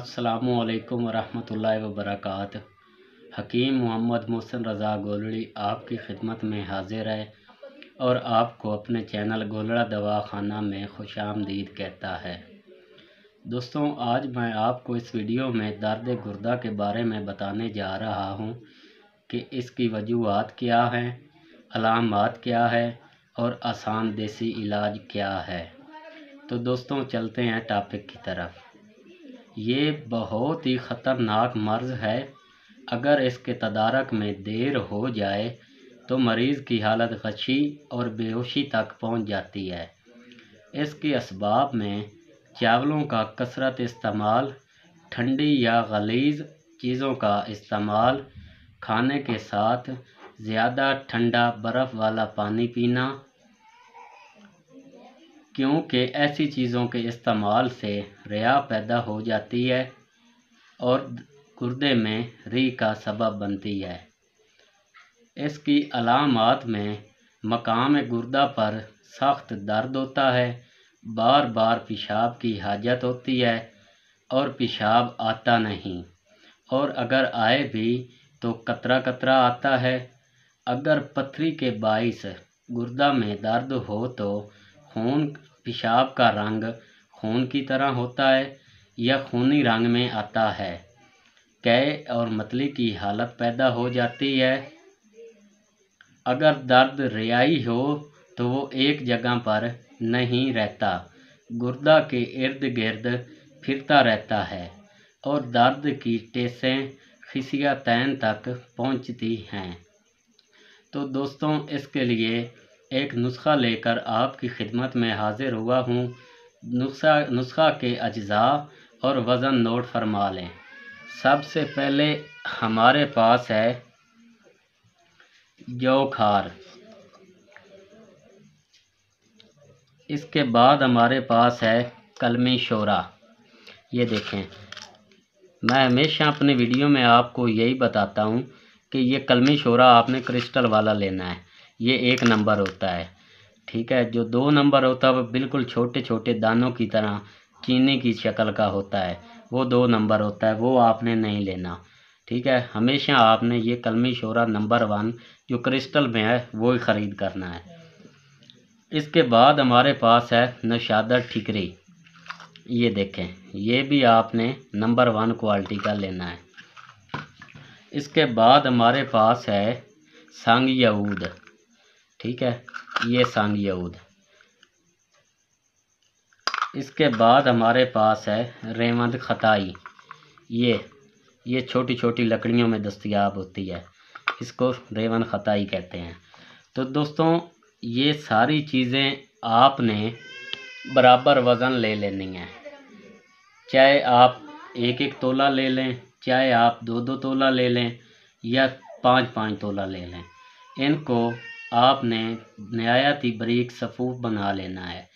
अस्सलामुअलैकुम वरहमतुल्लाहि वबरकातुहू। हकीम मोहम्मद मोहसिन रज़ा गोलड़ी आपकी खिदमत में हाजिर है और आपको अपने चैनल गोलड़ा दवाखाना में खुशामदीद कहता है। दोस्तों, आज मैं आपको इस वीडियो में दर्द गुर्दा के बारे में बताने जा रहा हूँ कि इसकी वजूहात क्या हैं, अलामात क्या है और आसान देसी इलाज क्या है। तो दोस्तों, चलते हैं टॉपिक की तरफ। ये बहुत ही ख़तरनाक मर्ज़ है। अगर इसके तदारक में देर हो जाए तो मरीज़ की हालत गशी और बेहोशी तक पहुंच जाती है। इसके असबाब में चावलों का कसरत इस्तेमाल, ठंडी या गलीज़ चीज़ों का इस्तेमाल, खाने के साथ ज़्यादा ठंडा बर्फ़ वाला पानी पीना, क्योंकि ऐसी चीज़ों के इस्तेमाल से रिया पैदा हो जाती है और गुर्दे में री का सबब बनती है। इसकी अलामात में मकाम गुर्दा पर सख्त दर्द होता है, बार बार पेशाब की हाजत होती है और पेशाब आता नहीं, और अगर आए भी तो कतरा कतरा आता है। अगर पथरी के बाइस गुर्दा में दर्द हो तो खून पेशाब का रंग खून की तरह होता है या खूनी रंग में आता है। कै और मतली की हालत पैदा हो जाती है। अगर दर्द रियाई हो तो वो एक जगह पर नहीं रहता, गुर्दा के इर्द गिर्द फिरता रहता है और दर्द की टेसें खिसिया तैन तक पहुंचती हैं। तो दोस्तों, इसके लिए एक नुस्खा लेकर आपकी खिदमत में हाजिर हुआ हूँ। नुस्खा के अज्जा और वज़न नोट फरमा लें। सबसे पहले हमारे पास है जौ खार। इसके बाद हमारे पास है कलमी शोरा। ये देखें, मैं हमेशा अपने वीडियो में आपको यही बताता हूँ कि ये कलमी शोरा आपने क्रिस्टल वाला लेना है। ये 1 नंबर होता है, ठीक है। जो 2 नंबर होता है वो बिल्कुल छोटे छोटे दानों की तरह चीनी की शक्ल का होता है, वो 2 नंबर होता है, वो आपने नहीं लेना, ठीक है। हमेशा आपने ये कलमी शोरा नंबर 1 जो क्रिस्टल में है वो ही ख़रीद करना है। इसके बाद हमारे पास है नौशादा ठिकरी। ये देखें, ये भी आपने नंबर 1 क्वालिटी का लेना है। इसके बाद हमारे पास है संग यहूद, ठीक है, ये संग यहूद। इसके बाद हमारे पास है रेवंद खताई। ये छोटी छोटी लकड़ियों में दस्तयाब होती है, इसको रेवंद खताई कहते हैं। तो दोस्तों, ये सारी चीज़ें आपने बराबर वज़न ले लेनी है। चाहे आप 1-1 तोला ले लें, चाहे आप 2-2 तोला ले लें या 5-5 तोला ले लें। इनको आपने नहायत ही बारीक सफ़ूफ बना लेना है।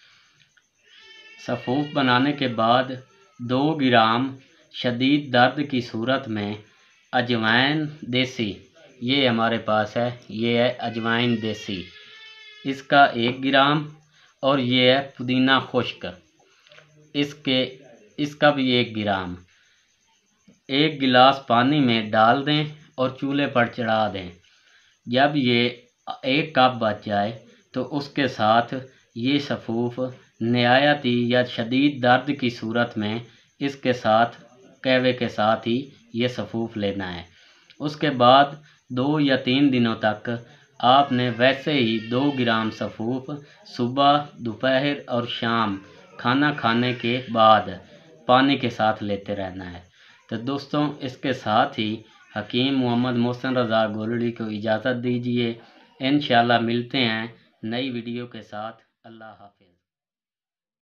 सफ़ूफ बनाने के बाद 2 ग्राम शदीद दर्द की सूरत में अजवाइन देसी, ये हमारे पास है, ये है अजवाइन देसी, इसका 1 ग्राम, और ये है पुदीना खुश्क, इसका भी 1 ग्राम। 1 गिलास पानी में डाल दें और चूल्हे पर चढ़ा दें। जब ये 1 कप बच जाए तो उसके साथ ये सफ़ूफ नहायत ही या शदीद दर्द की सूरत में इसके साथ कहवे के साथ ही ये सफ़ूफ लेना है। उसके बाद 2 या 3 दिनों तक आपने वैसे ही 2 ग्राम सफ़ूफ सुबह, दोपहर और शाम खाना खाने के बाद पानी के साथ लेते रहना है। तो दोस्तों, इसके साथ ही हकीम मोहम्मद मोहसिन रज़ा गोलड़ी को इजाज़त दीजिए। इंशाअल्लाह मिलते हैं नई वीडियो के साथ। अल्लाह हाफ़िज़।